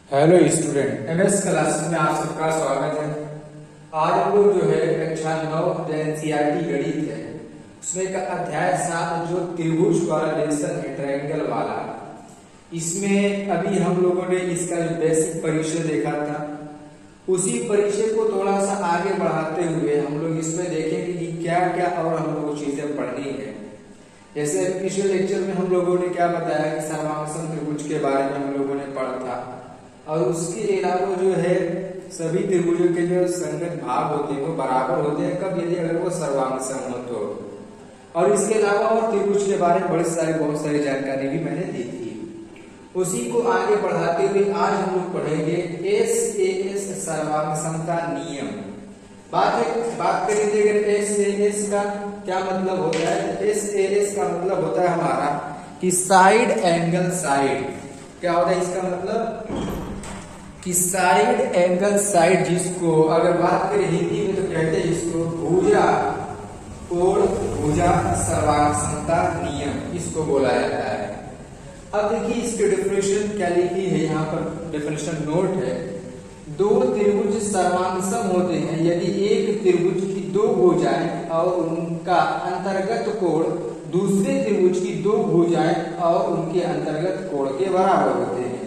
Hello student, MS classes में आप सबका स्वागत है। आज हम लोग जो है कक्षा 9 एनसीईआरटी गणित है उसमें का अध्याय 7 जो त्रिभुज वाला लेसन है, ट्रायंगल वाला। इसमें अभी हम लोगों ने इसका जो बेसिक परिचय देखा था, उसी परिचय को थोड़ा सा आगे बढ़ाते हुए हम लोग इसमें देखेंगे कि क्या क्या और हम लोग चीजें पढ़नी है। जैसे पिछले लेक्चर में हम लोगों ने क्या बताया कि सर्वांगसम त्रिभुज के बारे में हम लोगों ने पढ़ा था, और उसके अलावा जो है सभी त्रिभुजों के जो संगत भाग होते हैं वो बराबर होते हैं कब, यदि अगर वो सर्वांगसम हो तो। और इसके अलावा और त्रिभुज के बारे में बहुत सारी जानकारी भी मैंने दी थी। उसी को आगे बढ़ाते हुए आज हम लोग पढ़ेंगे एस सर्वांगसमता नियम। बात करेंगे अगर एस का क्या मतलब होता है। एस का मतलब होता है हमारा कि साइड एंगल साइड। क्या होता है इसका मतलब कि साइड एंगल साइड, जिसको अगर बात करें हिंदी में तो कहते हैं इसको भुजा कोण भुजा सर्वांगसमता नियम, इसको बोला जाता है। अब देखिए इसकी डेफिनेशन क्या लिखी है, यहाँ पर डेफिनेशन नोट है। दो त्रिभुज सर्वांगसम होते हैं यदि एक त्रिभुज की दो भुजाएं और उनका अंतर्गत कोण दूसरे त्रिभुज की दो भुजाएं और उनके अंतर्गत कोण के बराबर होते हैं।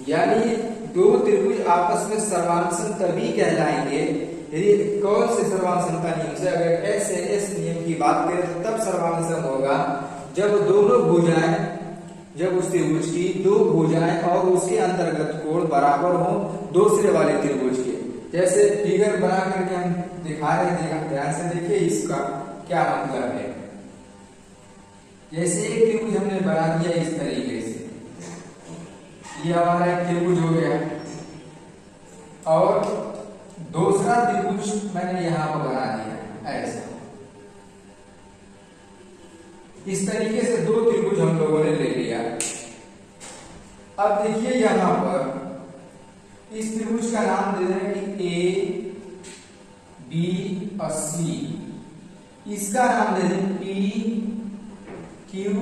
यानी दो त्रिभुज आपस में सर्वांगसम तभी कहलाएंगे यदि कौन से सर्वांगसमता नियम से, अगर एस नियम की बात करें तो तब सर्वांगसम होगा जब दोनों भुजाएं, जब उस त्रिभुज की दो भुजाएं और उसके अंतर्गत कोण बराबर हो दूसरे वाले त्रिभुज के। जैसे फिगर बना करके हम दिखा रहे हैं, ध्यान से देखिए इसका क्या मतलब है। जैसे एक त्रिभुज हमने बना दिया इस तरीके से, ये हमारा एक त्रिभुज हो गया, और दूसरा त्रिभुज मैंने यहां पर बना दिया ऐसा। इस तरीके से दो त्रिभुज हम लोगों ने ले लिया। अब देखिए यहां पर इस त्रिभुज का नाम दे दें कि ए बी और सी, इसका नाम दे दें पी क्यू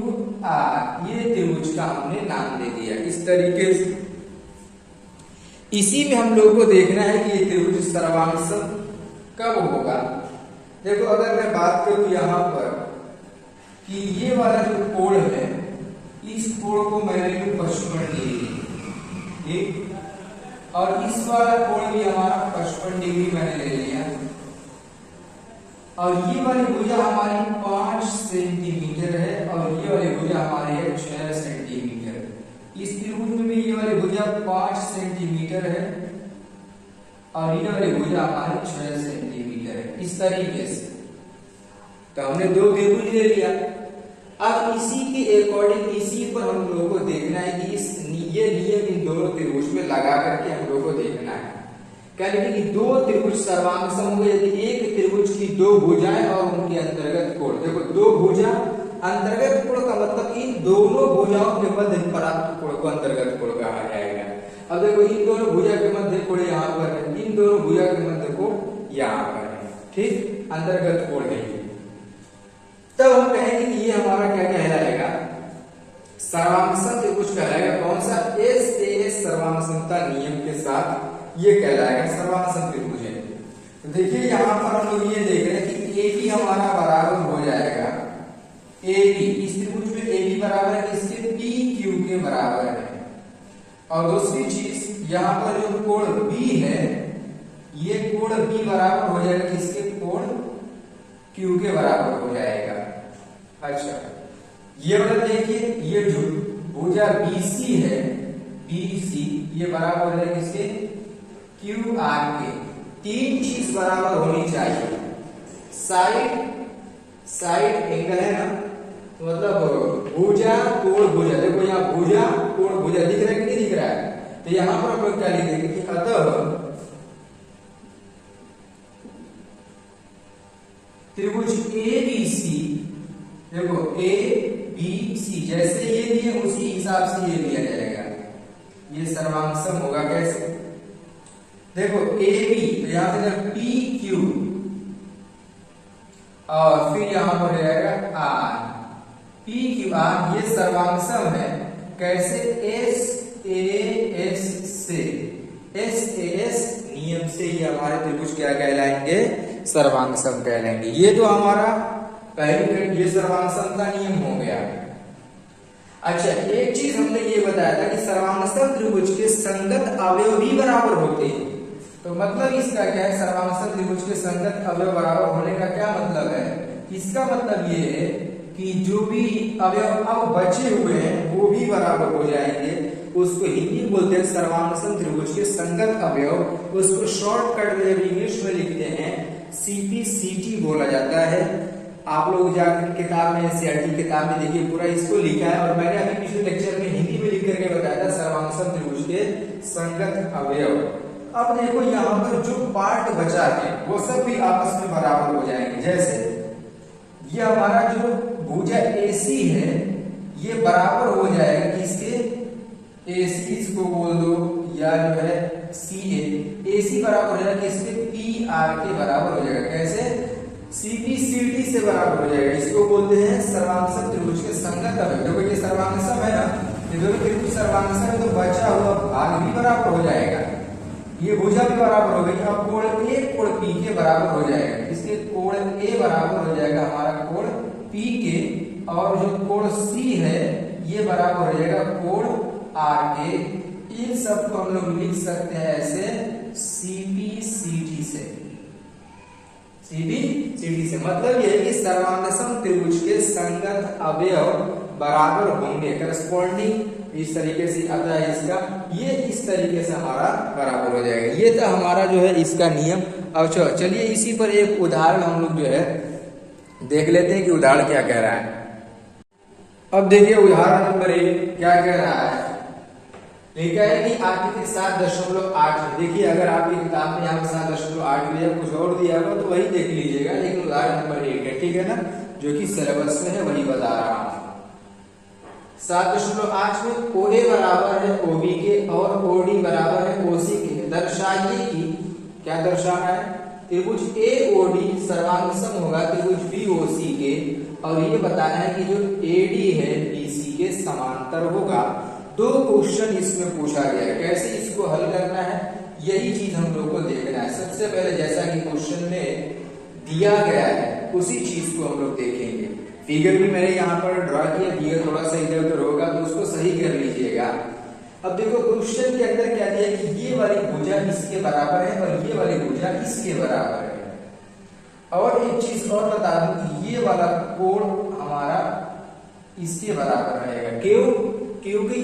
आर। ये त्रिभुज का हमने नाम दे दिया इस तरीके से। इसी में हम लोगों को देखना है कि ये त्रिभुज सर्वांगसम कब होगा। देखो अगर मैं बात करूं यहां पर कि ये वाला जो कोण है, इस कोण को मैंने लूं 55 डिग्री, ठीक, और इस वाला कोण भी हमारा 55 डिग्री मैंने ले लिया, और ये वाली भुजा हमारी 5 सेंटीमीटर है और ये वाली भुजा हमारी है 6 सेंटीमीटर। इस त्रिभुज में भी ये वाली भुजा 5 सेंटीमीटर है और ये वाली भुजा हमारी 6 सेंटीमीटर है, इस तरीके से। तो हमने दो त्रिभुज ले लिया। अब इसी के अकॉर्डिंग इसी पर हम लोगों को देखना है कि ये नियम इन दोनों त्रिभुज में लगा करके हम लोगों को देखना है। कहते कि दो त्रिभुज सर्वांगसम होंगे यदि एक त्रिभुज की दो भुजाएं और उनके अंतर्गत कोण। देखो दो भुजा अंतर्गत कोण का मतलब इन दोनों भुजाओं के मध्य प्राप्त कोण को अंतर्गत कोण कहा जाएगा। अब देखो इन दोनों भुजा के मध्य कोण यहाँ पर है, इन दोनों भुजा के मध्य कोण यहाँ पर है, ठीक, अंतर्गत कोण है। तब हम कहेंगे कि ये हमारा क्या कहलाएगा, सर्वांगसम त्रिभुज कहलाएगा। कौन सा, एस सर्वांगसमता नियम के साथ ये कहलाएगा सर्वांगसम त्रिभुज है। तो देखिए यहां पर हम लोग ये देख रहे हैं कि ए बी हमारा बराबर हो जाएगा ए बी, इस त्रिभुज में ए बी बराबर है इसके पी क्यू के बराबर है। और दूसरी चीज यहां पर जो कोण बी है, ये कोण बी बराबर हो जाएगा किसके, कोण क्यू के बराबर हो जाएगा। अच्छा, ये मतलब देखिए ये जो भुजा बीसी है, बीसी ये बराबर है किसके, क्यू आर के। तीन चीज बराबर होनी चाहिए। साइड एंगल है ना, तो मतलब भुजा कोण भुजा, देखो यहाँ भुजा कोण भुजा दिख रहा है कि नहीं दिख रहा है। तो यहां पर हम लोग क्या लिखेंगे कि अतः त्रिभुज ए बी सी, देखो ए बी सी जैसे ये दिए उसी हिसाब से ये लिया जाएगा, ये सर्वांगसम होगा। कैसे, देखो ए बी तो यहां से पी क्यू और फिर यहां पर रहेगा आर, पी क्यू आर, ये सर्वांगसम है। कैसे, एस ए एस से इसलिए ये हमारे त्रिभुज क्या कहलाएंगे, सर्वांग सम कहलाएंगे। ये तो हमारा पहली ये सर्वांग सम का नियम हो गया। अच्छा, एक चीज हमने ये बताया था कि सर्वांग सम त्रिभुज के संगत अवयव भी बराबर होते हैं। तो मतलब इसका क्या है, सर्वांग सम त्रिभुज के संगत अवयव बराबर होने का क्या मतलब है, इसका मतलब ये है कि जो भी अवयव अब बचे हुए हैं वो भी बराबर हो जाएंगे। उसको हिंदी में बोलते हैं सर्वांग सम त्रिभुज के संगत अवयव। उसको शॉर्टकट में इंग्लिश में लिखते हैं CPCT बोला जाता है। आप लोग जाकर किताब में NCERT किताब में देखिए, पूरा इसको लिखा है। और मैंने अभी पिछले लेक्चर में हिंदी में लिख करके बताया था सर्वांग सम त्रिभुज के संगत अवयव। अब देखो यहाँ पर जो पार्ट बचा है वो सब भी आपस में बराबर हो जाएंगे। जैसे ये हमारा जो भुजा AC है ये बराबर हो जाएगा किसके, AC इसको बोल दो, या जो है CA, AC बराबर हो जाएगा किसके, PR के बराबर हो जाएगा। कैसे, CPCT से बराबर हो जाएगा। इसको बोलते हैं सर्वांग सम त्रिभुज के संगत अवयव। देखो ये सर्वांग सम है ना, ये दोनों त्रिभुज सर्वांग सम है, तो बचा हुआ भाग भी बराबर हो जाएगा। ये भुजा भी बराबर हो गई। अब कोण A कोण P के बराबर हो जाएगा। इसके कोण A बराबर हो जाएगा हमारा कोण P के, और जो कोण C है ये बराबर हो जाएगा कोण R के। इन सब को हम लोग लिख सकते हैं ऐसे CPCT से। CPCT से मतलब यह है कि सर्वांग सम त्रिभुज के संगत अवयव बराबर होंगे, करस्पॉन्डिंग इस तरीके से आता है इसका, ये इस तरीके से हमारा बराबर हो जाएगा। ये तो हमारा जो है इसका नियम। अब चलिए इसी पर एक उदाहरण हम लोग जो है देख लेते हैं कि उदाहरण क्या कह रहा है। अब देखिए उदाहरण नंबर 1 क्या कह रहा है, लिखा है कि आकृति 7.8। देखिए अगर आपकी किताब में यहाँ 7.8 दिया, कुछ और दिया होगा तो वही देख लीजिएगा, लेकिन उदाहरण नंबर 1 है, ठीक है ना, जो कि सिलेबस में है वही बता रहा हूँ। 7.8 में OA बराबर है OB के और OD बराबर है OC के। दर्शाइए कि, क्या दर्शाना है, त्रिभुज AOD सर्वांग सम होगा त्रिभुज BOC के, और ये बताना है कि जो AD है BC के समांतर होगा। 2 क्वेश्चन इसमें पूछा गया है, कैसे इसको हल करना है यही चीज हम लोग को देखना है। सबसे पहले जैसा कि क्वेश्चन में दिया गया है उसी चीज को हम लोग देखेंगे। फिगर भी मैंने यहाँ पर ड्रॉ किया, फिगर थोड़ा सा इधर उधर होगा तो उसको सही कर लीजिएगा। अब देखो क्वेश्चन के अंदर क्या दिया है कि ये वाली भुजा इसके बराबर है और ये वाली भुजा इसके बराबर है। और एक चीज और बता दूं कि ये वाला कोण हमारा इसके बराबर रहेगा। क्यों, क्योंकि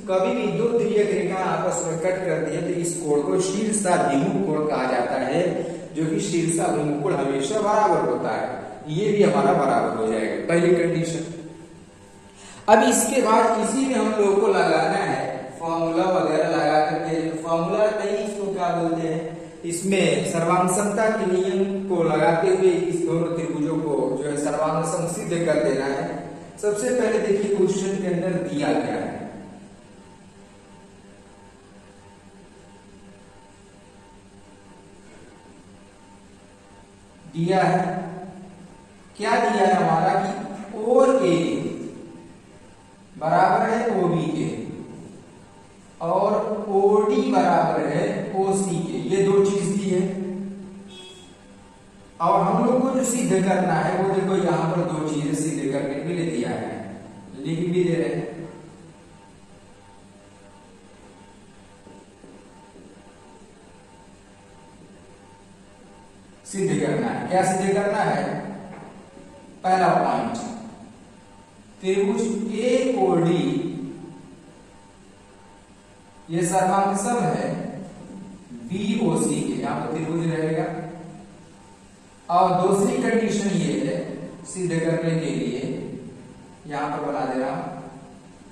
कभी भी 2 तिर्यक रेखा आपस में कट करती है तो इस कोण को शीर्षाभिमुख कोण कहा जाता है, जो कि शीर्षाभिमुख कोण हमेशा बराबर होता है। ये भी हमारा बराबर हो जाएगा, पहली कंडीशन। अब इसके बाद इसी में हम लोगों को लगाना है फॉर्मूला वगैरह लगा करके, फॉर्मूला नहीं इसको क्या बोलते हैं, इसमें सर्वांग समता के नियम को लगाते हुए इस दोनों त्रिभुजों को जो है सर्वांग सम सिद्ध कर देना है। सबसे पहले देखिए क्वेश्चन के अंदर दिया क्या है, दिया है क्या दिया है हमारा कि OA बराबर है OB के और OD बराबर है OC के। ये 2 चीज दी है और हम लोग को जो सिद्ध करना है वो देखो यहाँ पर 2 चीजें सिद्ध करने के लिए दिया है, लिख भी दे रहे हैं। सिद्ध करना है, क्या सिद्ध करना है, पहला पॉइंट त्रिभुज AOD ये सर्वांग सम है BOC के, यहां पर त्रिभुज रहेगा। और दूसरी कंडीशन ये है सिद्ध करने के लिए, यहां पर बना दे रहा हूं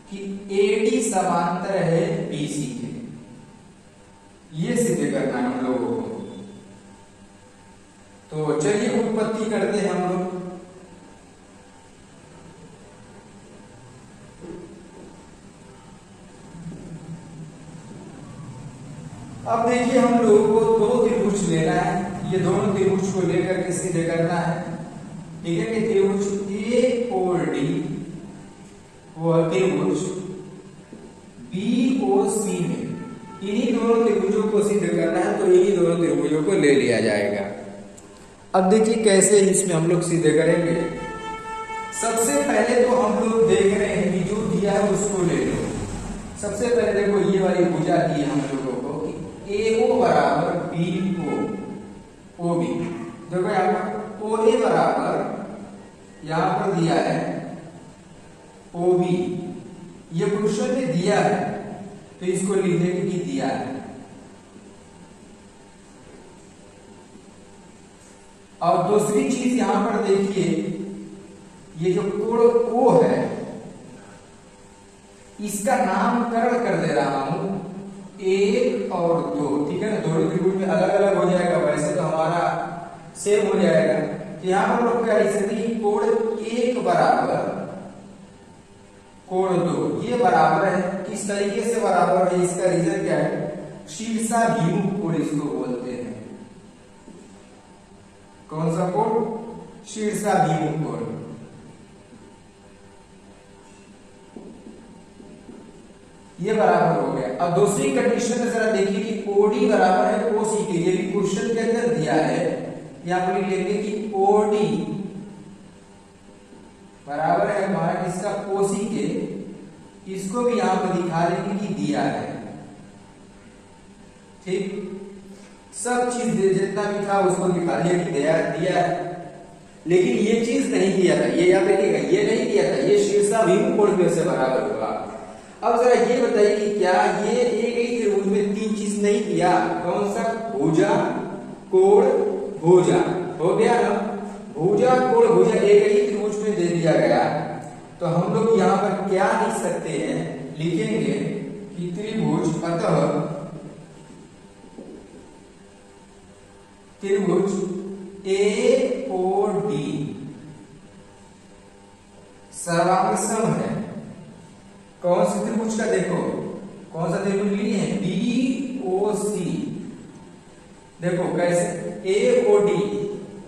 कि AD समांतर है BC के, ये सिद्ध करना है हम लोगों को। तो चलिए उत्पत्ति करते हैं हम लोग। अब देखिए हम लोगों को 2 त्रिभुज लेना है, ये दोनों त्रिभुज को लेकर के सिद्ध करना है, ठीक है, कि त्रिभुज AOD वो त्रिभुज BOC में इन्हीं दोनों त्रिभुजों को सिद्ध करना है तो इन्हीं दोनों त्रिभुजों को ले लिया जाएगा। अब देखिए कैसे इसमें हम लोग सिद्ध करेंगे। सबसे पहले तो हम लोग देख रहे हैं कि जो दिया है उसको ले लो। सबसे पहले देखो ये वाली भुजा दी है हम लोगों को कि AO बराबर BO OB। देखो यहाँ पर OA बराबर यहाँ पर दिया है OB, ये क्वेश्चन में दिया है तो इसको लिखेंगे कि दिया है। और दूसरी चीज यहां पर देखिए, ये जो कोण O है इसका नामकरण कर दे रहा हूं 1 और 2, ठीक है ना। दोनों त्रिभुज में अलग अलग हो जाएगा, वैसे तो हमारा सेम हो जाएगा। तो यहां पर लोग कह सकते कोण 1 बराबर कोण 2, ये बराबर है। किस तरीके से बराबर है, इसका रीजन क्या है, शीर्षाभिमुख कोण इसको बोलते हैं। कौन सा कोण, शीर्षाभिमुख कोण। ये बराबर हो गया। अब दूसरी कंडीशन में जरा देखिए कि OD बराबर है OC के, ये भी क्वेश्चन के अंदर दिया है। यहां पर लिख लेंगे कि OD बराबर है हमारा किसका, OC के। इसको भी यहां पर दिखा देंगे कि दिया है, ठीक। सब चीज जितना भी था उसको दिखा दिया कि दिया है। लेकिन ये चीज नहीं दिया था, ये याद रखिएगा, ये नहीं दिया था, ये शीर्षाभिमुख कोण से बराबर होगा। अब जरा ये बताइए कि क्या ये एक ही त्रिभुज में तीन चीज नहीं दिया, कौन सा, भुजा कोण भुजा, हो गया ना। भुजा कोण भुजा एक ही त्रिभुज में दे दिया गया, तो हम लोग यहाँ पर क्या लिख सकते हैं, लिखेंगे कि त्रिभुज, अतः त्रिभुज AOD सर्वांगसम है। कौन से त्रिभुज का, देखो कौन सा त्रिभुज लिए हैं, BOC। देखो कैसे, AOD,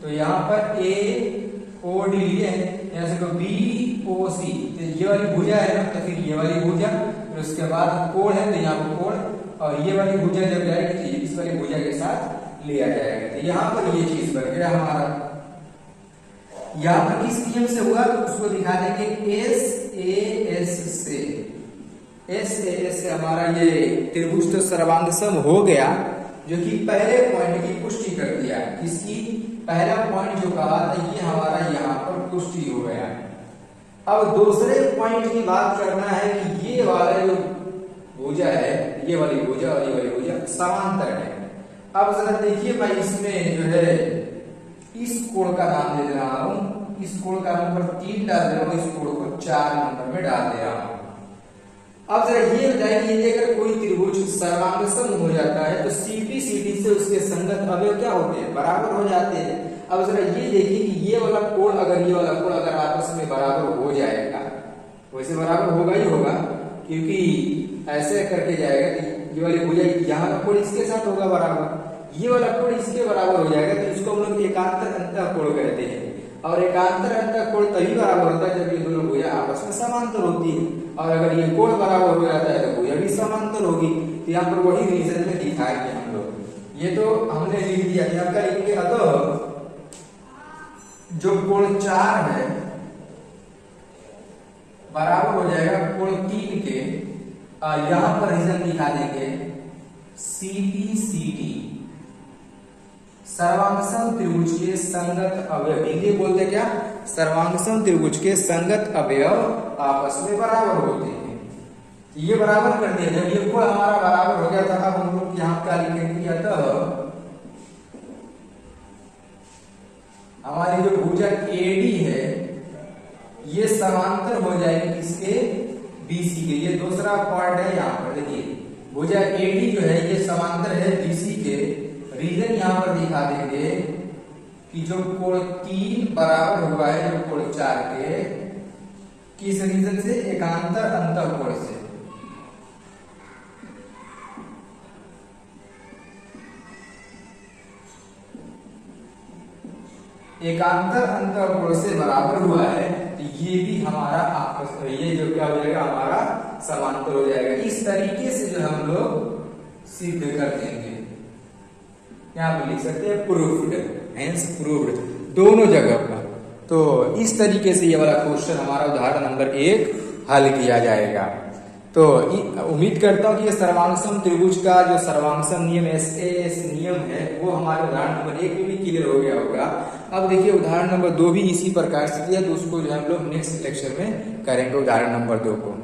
तो यहां पर AOD लिए हैं, यहां से BOC, तो ये वाली भुजा है ना, तो फिर ये वाली भुजा, फिर उसके बाद कोण है तो यहाँ पर कोण, और ये वाली भुजा जब जाएगी तो इस वाली भुजा के साथ लिया जाएगा। तो यहां पर ये चीज बन गया हमारा। यहां पर किस नियम से हुआ तो उसको दिखा देंगे SAS से। SAS से हमारा ये त्रिभुज तो सर्वांगसम हो गया, जो कि पहले पॉइंट की पुष्टि कर दिया। इसकी पहला पॉइंट जो कहा था ये हमारा यहाँ पर पुष्टि हो गया। अब दूसरे पॉइंट की बात करना है कि ये वाला जो भुजा है, ये वाली भुजा और ये वाली भुजा समांतर है। अब जरा देखिए मैं इसमें जो है इस कोण का नाम दे रहा हूं, इस कोण का नंबर 3 डाल दे रहा हूं, इस कोण को 4 नंबर में डाल दे रहा हूं। अब जरा ये बताइए, अगर कोई त्रिभुज सर्वांगसम हो जाता है तो CD से उसके संगत अवयव क्या होते हैं, बराबर हो जाते हैं। अब जरा ये देखिए कि ये वाला कोण अगर ये वाला कोण अगर आपस में बराबर हो जाएगा, वैसे बराबर होगा ही होगा, क्योंकि ऐसे करके जाएगा कि ये वाली भुजा यहाँ का कोण इसके साथ होगा बराबर, ये वाला कोण इसके बराबर हो जाएगा, तो इसको हम लोग एकांतर अंतःकोण कहते हैं। और एकांतर अंतःकोण तभी बराबर होता है जब ये दोनों भुजा आपस में समांतर होती है, और अगर ये कोण बराबर हो जाता है तो भुजा भी समांतर होगी। तो यहाँ पर वही रीजन में दिखाएंगे हम लोग। ये तो हमने लिख दिया, यहाँ का लिखेंगे अतः जो कोण 4 है बराबर हो जाएगा कोण 3 के, यहां पर रीजन दिखा देंगे CPCD सर्वांगसम त्रिभुज के संगत अवयव। हिंदी बोलते क्या, सर्वांगसम त्रिभुज के संगत अवयव आपस में बराबर होते हैं। ये बराबर कर दिया, जब ये कोण हमारा बराबर हो गया था, अब हम लोग यहाँ क्या लिखेंगे, अतः हमारी जो भुजा AD है ये समांतर हो जाएगी किसके, BC के। ये दूसरा पॉइंट है यहाँ पर, देखिए भुजा AD जो है ये समांतर है BC के। रीजन यहाँ पर दिखा देंगे कि जो कोण 3 बराबर हुआ है जो कोण 4 के, किस रीजन से, एकांतर अंतःकोण से। एकांतर अंतःकोण से बराबर हुआ है, तो ये भी हमारा आपस में, ये जो क्या हो जाएगा, हमारा समांतर हो जाएगा। इस तरीके से जो हम लोग सिद्ध कर देंगे। यहाँ पे लिख सकते हैं प्रूफ्ड, हेंस प्रूफ्ड, दोनों जगह पर। तो इस तरीके से ये वाला क्वेश्चन हमारा उदाहरण नंबर 1 हल किया जाएगा। तो उम्मीद करता हूँ कि ये सर्वांगसम त्रिभुज का जो सर्वांगसम नियम SAS नियम है वो हमारे उदाहरण नंबर 1 में भी क्लियर हो गया होगा। अब देखिए उदाहरण नंबर 2 भी इसी प्रकार से दिया, तो उसको जो हम लोग नेक्स्ट लेक्चर में करेंगे उदाहरण नंबर 2 को।